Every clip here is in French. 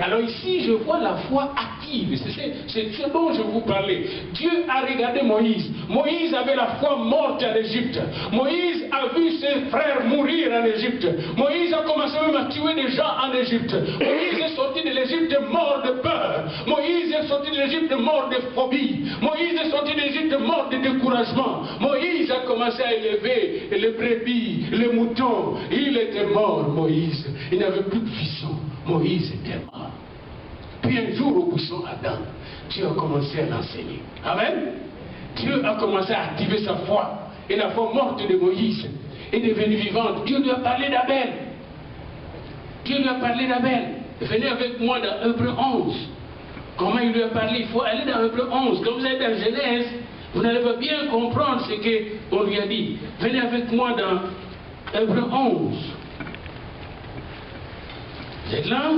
Alors ici, je vois la foi active. C'est ce dont je vous parlais. Dieu a regardé Moïse. Moïse avait la foi morte en Égypte. Moïse a vu ses frères mourir en Égypte. Moïse a commencé même à tuer des gens en Égypte. Moïse est sorti de l'Égypte mort de peur. Moïse est sorti de l'Égypte mort de phobie. Moïse est sorti de l'Égypte mort de découragement. Moïse a commencé à élever les brebis, les moutons. Il était mort, Moïse. Il n'avait plus de vision. Moïse était mort. Puis un jour, au buisson Adam, Dieu a commencé à l'enseigner. Amen. Dieu a commencé à activer sa foi. Et la foi morte de Moïse est devenue vivante. Dieu lui a parlé d'Abel. Dieu lui a parlé d'Abel. Venez avec moi dans Hébreux 11. Comment il lui a parlé? Il faut aller dans Hébreux 11. Quand vous êtes dans Genèse, vous n'allez pas bien comprendre ce qu'on lui a dit. Venez avec moi dans Hébreux 11. Vous êtes là?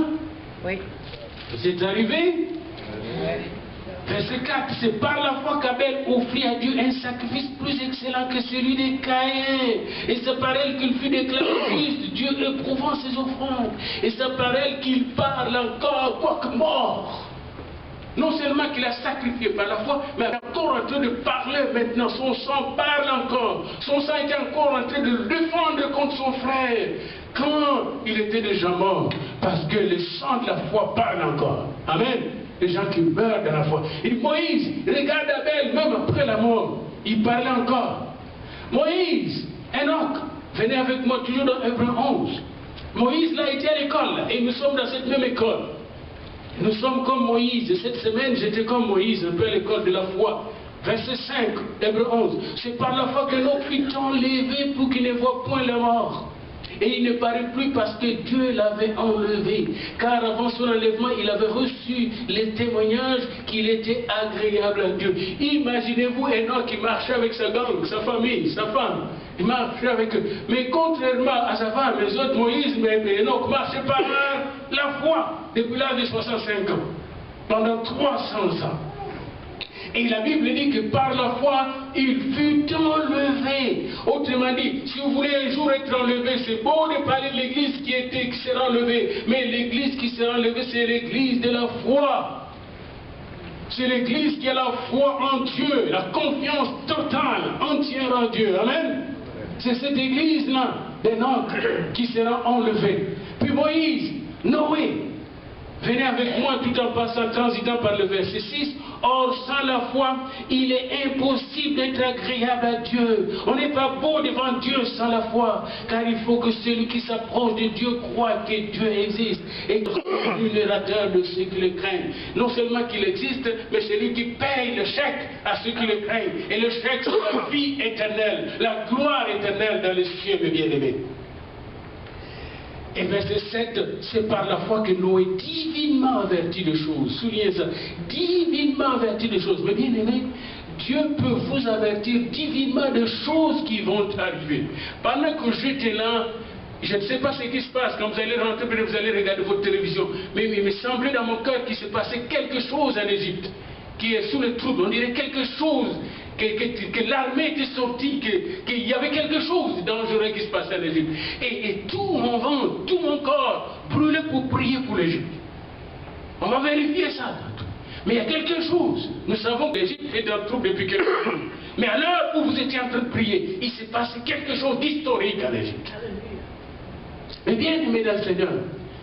Oui. Vous êtes arrivés? Oui. Verset 4, c'est par la foi qu'Abel offrit à Dieu un sacrifice plus excellent que celui de Caïn. Et c'est par elle qu'il fut déclaré juste, Dieu éprouvant ses offrandes. Et c'est par elle qu'il parle encore, quoique mort. Non seulement qu'il a sacrifié par la foi, mais il est encore en train de parler maintenant. Son sang parle encore. Son sang était encore en train de le défendre contre son frère. Quand il était déjà mort, parce que le sang de la foi parle encore. Amen. Les gens qui meurent dans la foi. Et Moïse, regarde Abel, même après la mort, il parlait encore. Moïse, Enoch, venez avec moi toujours dans Hébreux 11. Moïse là était à l'école, et nous sommes dans cette même école. Nous sommes comme Moïse, et cette semaine j'étais comme Moïse, un peu à l'école de la foi. Verset 5, Hébreux 11. C'est par la foi que Enoch fut enlevé pour qu'il ne voie point la mort. Et il ne parut plus parce que Dieu l'avait enlevé. Car avant son enlèvement, il avait reçu les témoignages qu'il était agréable à Dieu. Imaginez-vous Enoch qui marchait avec sa gang, sa famille, sa femme. Il marchait avec eux. Mais contrairement à sa femme, les autres, Moïse, mais Enoch marchait par la foi depuis l'âge de 65 ans. Pendant 300 ans. Et la Bible dit que par la foi, il fut enlevé. Autrement dit, si vous voulez un jour être enlevé, c'est beau de parler de l'église qui sera enlevée. Mais l'église qui sera enlevée, c'est l'église de la foi. C'est l'église qui a la foi en Dieu, la confiance totale, entière en Dieu. Amen. C'est cette église-là, d'Enoch, qui sera enlevée. Puis Moïse, Noé, venez avec moi tout en passant, transitant par le verset 6. Or, sans la foi, il est impossible d'être agréable à Dieu. On n'est pas beau devant Dieu sans la foi, car il faut que celui qui s'approche de Dieu croit que Dieu existe et qu'il est rémunérateur de ceux qui le craignent. Non seulement qu'il existe, mais celui qui paye le chèque à ceux qui le craignent. Et le chèque, c'est la vie éternelle, la gloire éternelle dans les cieux, mes bien-aimés. Et verset 7, c'est par la foi que Noé, divinement averti de choses, soulignez ça, divinement averti de choses. Mais bien aimé, Dieu peut vous avertir divinement de choses qui vont arriver. Pendant que j'étais là, je ne sais pas ce qui se passe, quand vous allez rentrer, vous allez regarder votre télévision, mais il me semblait dans mon cœur qu'il se passait quelque chose en Égypte, qui est sous les troubles, on dirait quelque chose, que l'armée était sortie, qu'il y avait quelque chose de dangereux qui se passait en Égypte. Et tout mon ventre, tout mon corps brûlait pour prier pour l'Égypte. On va vérifier ça. Mais il y a quelque chose. Nous savons que l'Égypte est dans le trouble depuis quelque temps. Mais à l'heure où vous étiez en train de prier, il s'est passé quelque chose d'historique en Égypte. Mais bien aimés dans le Seigneur,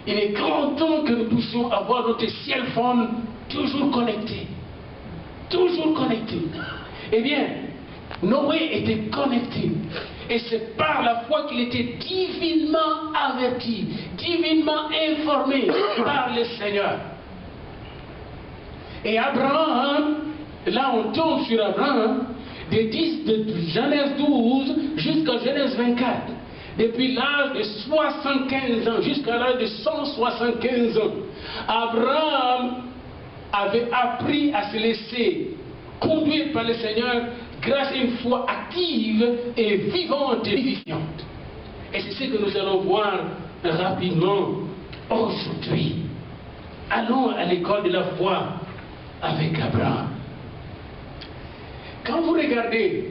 il est grand temps que nous puissions avoir notre ciel phone toujours connecté. Toujours connecté. Eh bien, Noé était connecté. Et c'est par la foi qu'il était divinement averti, divinement informé par le Seigneur. Et Abraham, là on tombe sur Abraham, de Genèse 12 jusqu'à Genèse 24. Depuis l'âge de 75 ans jusqu'à l'âge de 175 ans, Abraham avait appris à se laisser conduire par le Seigneur grâce à une foi active et vivante et vivifiante. Et c'est ce que nous allons voir rapidement aujourd'hui. Allons à l'école de la foi avec Abraham. Quand vous regardez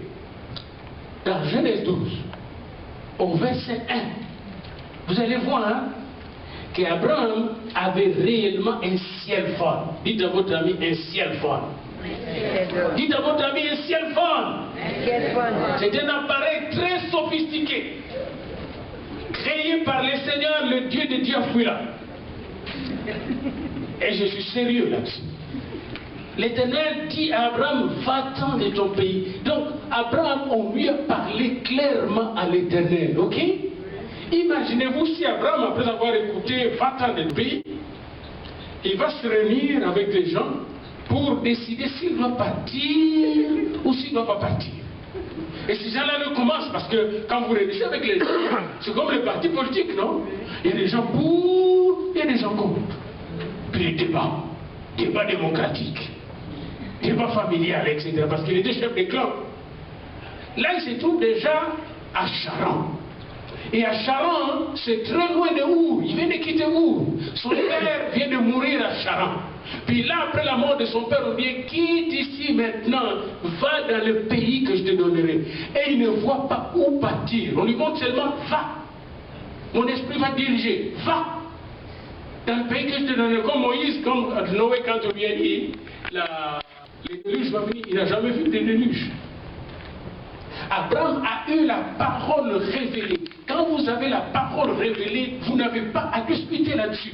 dans Genèse 12, au verset 1, vous allez voir qu'Abraham avait réellement un ciel fort. Dites à votre ami un ciel fort. Dites à votre ami un ciel fort. C'est un appareil très sophistiqué, créé par le Seigneur, le Dieu de Diaphouila. Et je suis sérieux là-dessus. L'Éternel dit à Abraham, va-t'en de ton pays. Donc, Abraham, on lui a parlé clairement à l'Éternel, ok? Imaginez-vous si Abraham, après avoir écouté, va-t'en de ton pays, il va se réunir avec des gens pour décider s'il doit partir ou s'il ne doit pas partir. Et ces gens-là le commencent, parce que quand vous réfléchissez avec les gens, c'est comme les partis politiques, non? Il y a des gens pour, il y a des gens contre. Puis les débats démocratiques, débat familial, etc. Parce qu'il était chef de clan. Là, il se trouve déjà à Charan. Et à Charan, c'est très loin de Our. Il vient de quitter Our. Son père vient de mourir à Charan. Puis là, après la mort de son père, on dit, quitte ici maintenant, va dans le pays que je te donnerai. Et il ne voit pas où partir. On lui montre seulement, va. Mon esprit va diriger, va. Dans le pays que je te donnerai, comme Moïse, comme Noé, quand on lui a dit, les déluges vont venir, il n'a jamais vu des déluges. Abraham a eu la parole révélée. Quand vous avez la parole révélée, vous n'avez pas à discuter là-dessus.